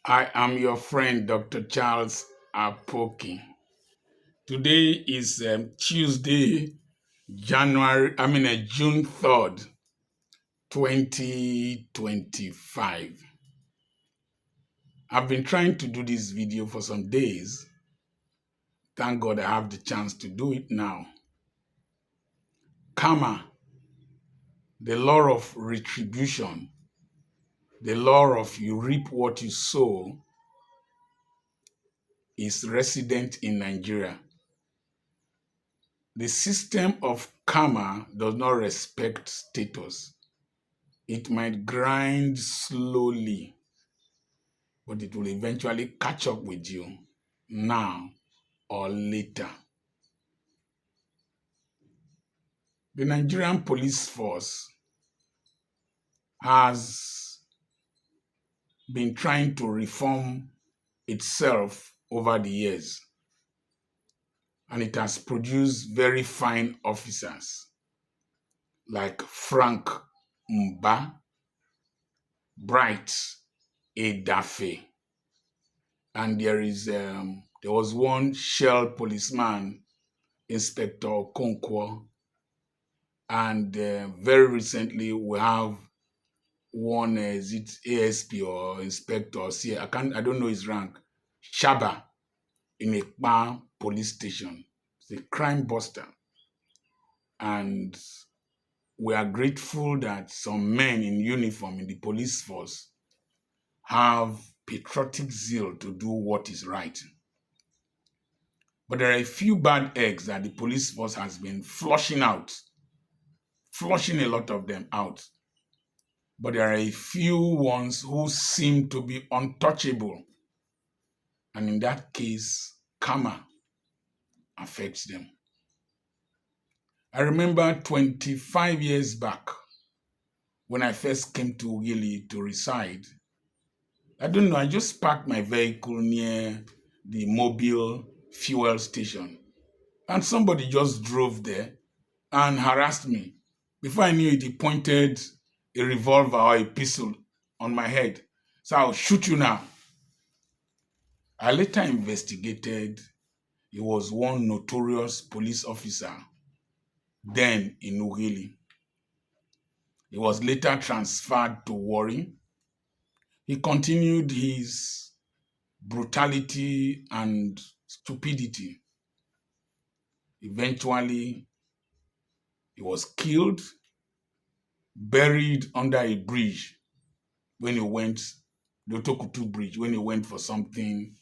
I am your friend, Dr. Charles Apoki. Today is Tuesday, June 3rd, 2025. I've been trying to do this video for some days. Thank God I have the chance to do it now. Karma, the law of retribution, the law of you reap what you sow, is resident in Nigeria. The system of karma does not respect status. It might grind slowly, but it will eventually catch up with you now or later. The Nigerian police force has been trying to reform itself over the years, and it has produced very fine officers like Frank Mba, Bright Edafe, and there was one Shell policeman, Inspector Okonkwo, and very recently we have one is it ASP or Inspector C. I don't know his rank. Shaba in a Ekpa police station. It's a crime buster, and we are grateful that some men in uniform in the police force have patriotic zeal to do what is right. But there are a few bad eggs that the police force has been flushing a lot of them out. But there are a few ones who seem to be untouchable. And in that case, karma affects them. I remember 25 years back when I first came to Ugili to reside. I don't know, I just parked my vehicle near the mobile fuel station. And somebody just drove there and harassed me. Before I knew it, he pointed a revolver or a pistol on my head. So I'll shoot you now. I later investigated. He was one notorious police officer then in Ugili. He was later transferred to Warri. He continued his brutality and stupidity. Eventually, he was killed, buried under a bridge when he went, the Otokutu Bridge, when he went for something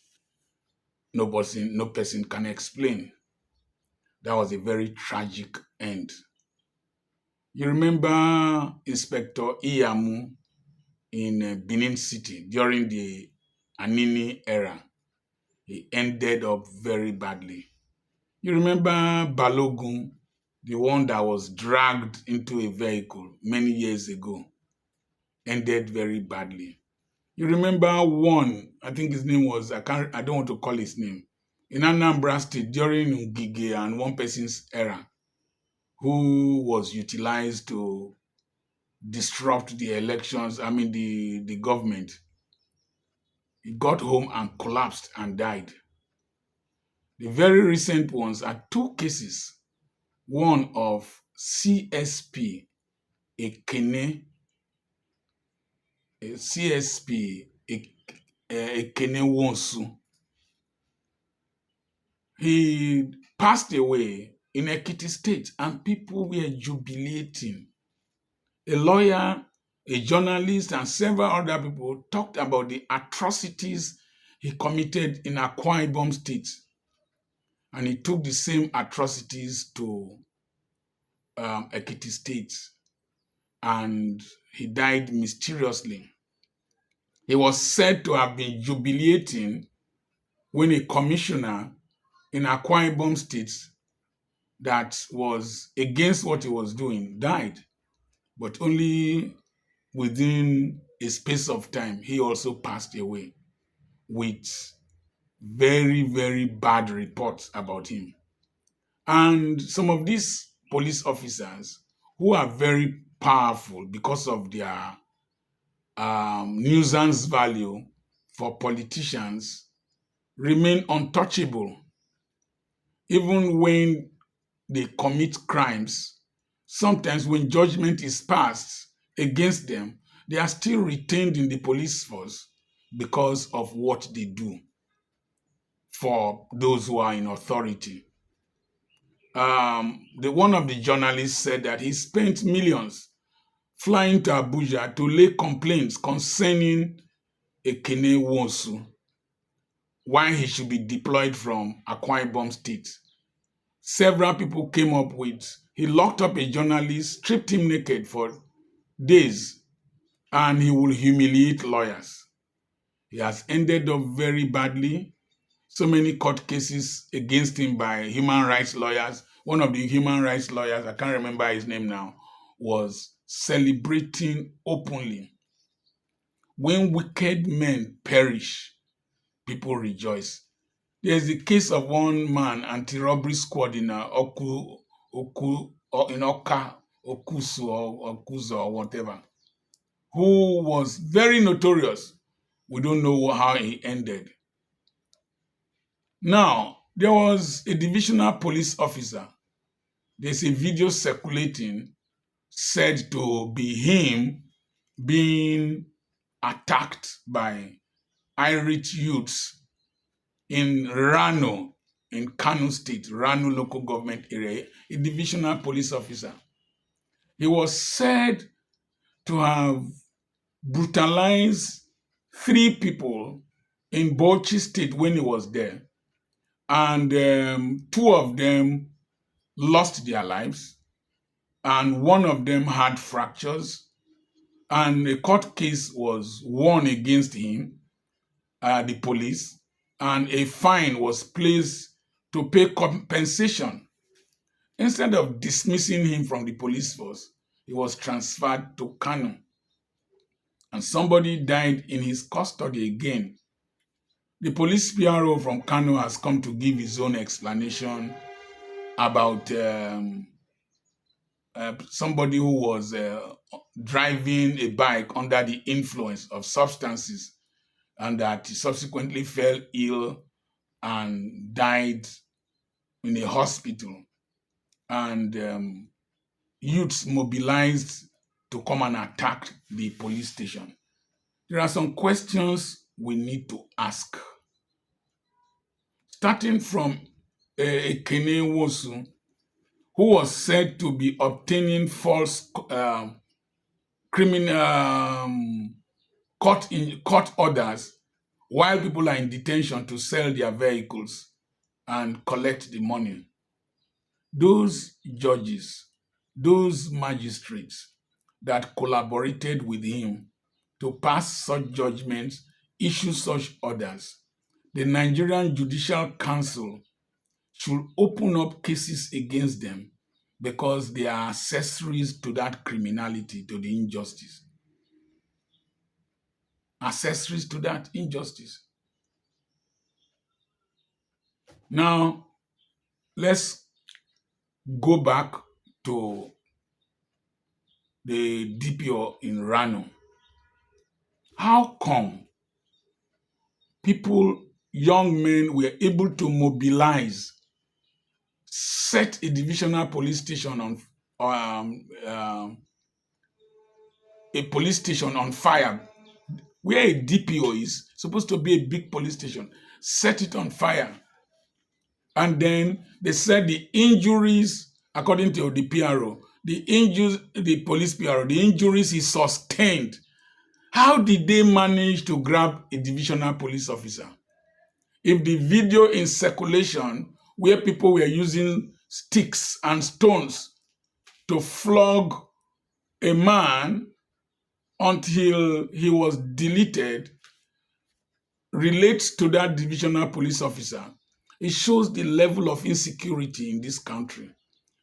no person can explain. That was a very tragic end. You remember Inspector Iyamu in Benin City during the Anini era? He ended up very badly. You remember Balogun, the one that was dragged into a vehicle many years ago, ended very badly. You remember one, I think his name was, I don't want to call his name, in Anambra State during Ngige and one person's era, who was utilized to disrupt the elections, the government. He got home and collapsed and died. The very recent ones are two cases. One of CSP Ekene, CSP Ekene Wonsu. He passed away in Ekiti State and people were jubilating. A lawyer, a journalist, and several other people talked about the atrocities he committed in Akwa Ibom State. And he took the same atrocities to Ekiti State. And he died mysteriously. He was said to have been jubilating when a commissioner in Akwa Ibom State that was against what he was doing died. But only within a space of time, he also passed away with very, very bad reports about him. And some of these police officers who are very powerful because of their nuisance value for politicians remain untouchable even when they commit crimes. Sometimes when judgment is passed against them, they are still retained in the police force because of what they do for those who are in authority. One of the journalists said that he spent millions flying to Abuja to lay complaints concerning Ekene Wonsu, why he should be deployed from Akwa Ibom State. Several people came up with, he locked up a journalist, stripped him naked for days, and he will humiliate lawyers. He has ended up very badly. So many court cases against him by human rights lawyers. One of the human rights lawyers, I can't remember his name now, was celebrating openly. When wicked men perish, people rejoice. There's the case of one man, anti-robbery squad in or in Oka, Okusu or Okuzo or whatever, who was very notorious. We don't know how he ended. Now, there was a divisional police officer. There's a video circulating said to be him being attacked by Irish youths in Rano, in Kano State, Rano local government area, a divisional police officer. He was said to have brutalized 3 people in Bauchi State when he was there. And 2 of them lost their lives, and 1 of them had fractures, and a court case was won against him, the police, and a fine was placed to pay compensation. Instead of dismissing him from the police force, he was transferred to Kano, and somebody died in his custody again. The police PRO from Kano has come to give his own explanation about somebody who was driving a bike under the influence of substances, and that he subsequently fell ill and died in a hospital. And youths mobilized to come and attack the police station. There are some questions we need to ask. Starting from Ekene Wosu, who was said to be obtaining false criminal court orders while people are in detention to sell their vehicles and collect the money. Those judges, those magistrates that collaborated with him to pass such judgments, issue such orders, the Nigerian Judicial Council should open up cases against them because they are accessories to that criminality, to the injustice. Accessories to that injustice. Now, let's go back to the DPO in Rano. How come people, young men, were able to mobilize, set a divisional police station on a police station on fire, where a DPO is supposed to be a big police station, set it on fire, and then they said the injuries, according to the PRO, the police PRO, the injuries he sustained. How did they manage to grab a divisional police officer? If the video in circulation where people were using sticks and stones to flog a man until he was deleted relates to that divisional police officer, it shows the level of insecurity in this country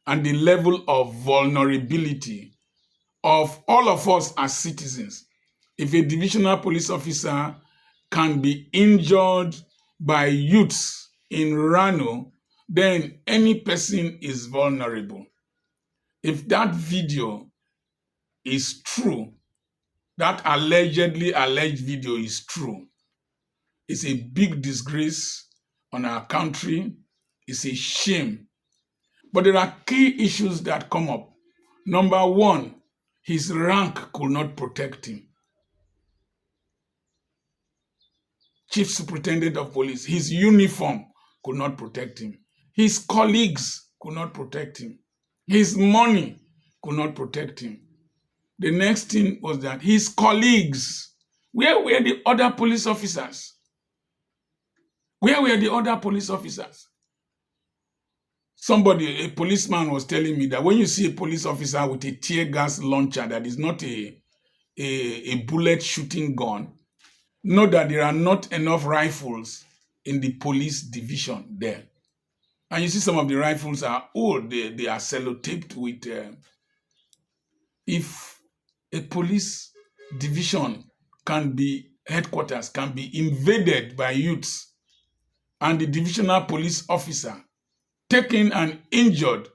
and the level of vulnerability of all of us as citizens. If a divisional police officer can be injured by youths in Rano, then any person is vulnerable. If that video is true, that alleged video is true, It's a big disgrace on our country. It's a shame. But there are key issues that come up. Number one, his rank could not protect him. Chief Superintendent of Police, his uniform could not protect him. His colleagues could not protect him. His money could not protect him. The next thing was that his colleagues, where were the other police officers? Where were the other police officers? A policeman was telling me that when you see a police officer with a tear gas launcher that is not a bullet shooting gun, know that there are not enough rifles in the police division there. And you see some of the rifles are old. They are sellotaped with, if a police division headquarters can be invaded by youths and the divisional police officer taken and injured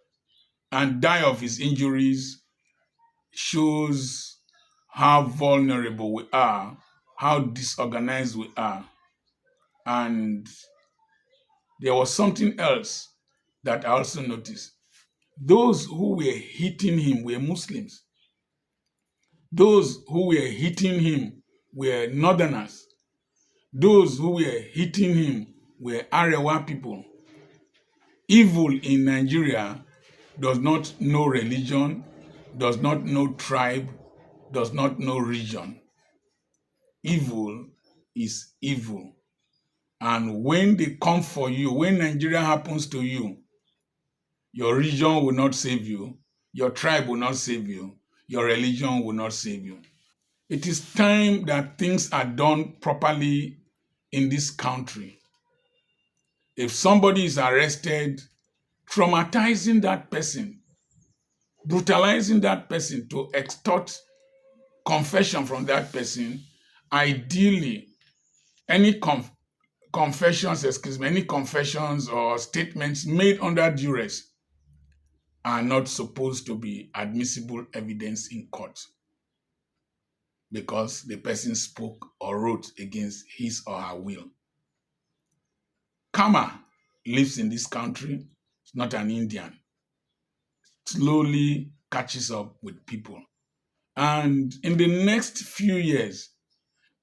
and die of his injuries, shows how vulnerable we are, how disorganized we are. And there was something else that I also noticed. Those who were hitting him were Muslims. Those who were hitting him were Northerners. Those who were hitting him were Arewa people. Evil in Nigeria does not know religion, does not know tribe, does not know region. Evil is evil. And when they come for you, when Nigeria happens to you, your region will not save you, your tribe will not save you, your religion will not save you. It is time that things are done properly in this country. If somebody is arrested, traumatizing that person, brutalizing that person to extort confession from that person, ideally, any confessions or statements made under duress are not supposed to be admissible evidence in court because the person spoke or wrote against his or her will. Karma lives in this country. It's not an Indian. Slowly catches up with people. And in the next few years,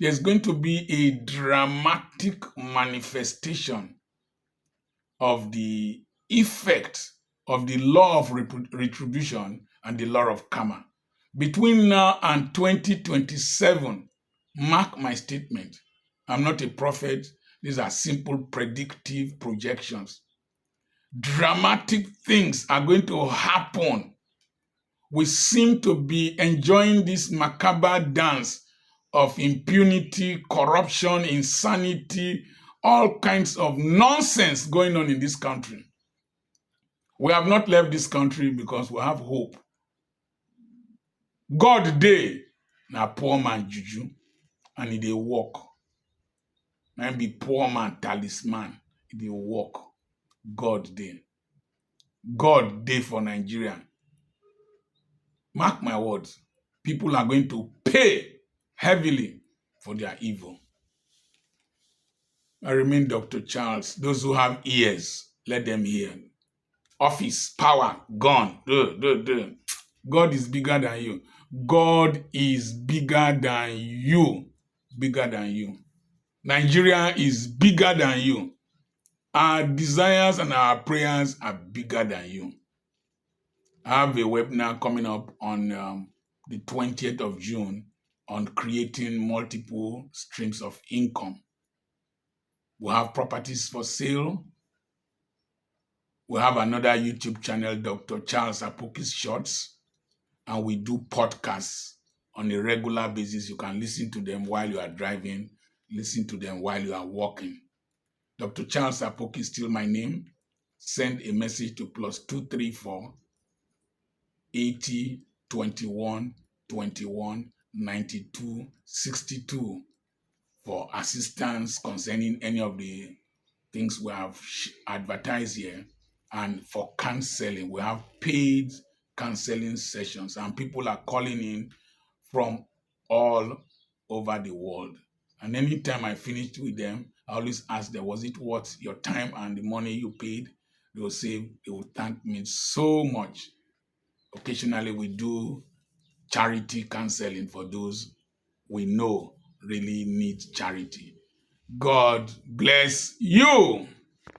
there's going to be a dramatic manifestation of the effect of the law of retribution and the law of karma. Between now and 2027, mark my statement. I'm not a prophet. These are simple predictive projections. Dramatic things are going to happen. We seem to be enjoying this macabre dance of impunity, corruption, insanity, all kinds of nonsense going on in this country. We have not left this country because we have hope. God dey na poor man juju and he dey work. Na be poor man talisman, he dey work. God dey. God dey for Nigeria. Mark my words. People are going to pay heavily for their evil. I remain Dr. Charles. Those who have ears, let them hear. Office, power, gone. God is bigger than you. God is bigger than you. Bigger than you. Nigeria is bigger than you. Our desires and our prayers are bigger than you. I have a webinar coming up on the 20th of June on creating multiple streams of income. We have properties for sale. We have another YouTube channel, Dr. Charles Apoki's Shorts, and we do podcasts on a regular basis. You can listen to them while you are driving, listen to them while you are walking. Dr. Charles Apoki is still my name. Send a message to +234 80 21 21 92 62 for assistance concerning any of the things we have advertised here. And for counseling, we have paid counseling sessions, and people are calling in from all over the world. And anytime I finished with them, I always ask them, was it worth your time and the money you paid? They will say, they will thank me so much. Occasionally, we do charity counseling for those we know really need charity. God bless you.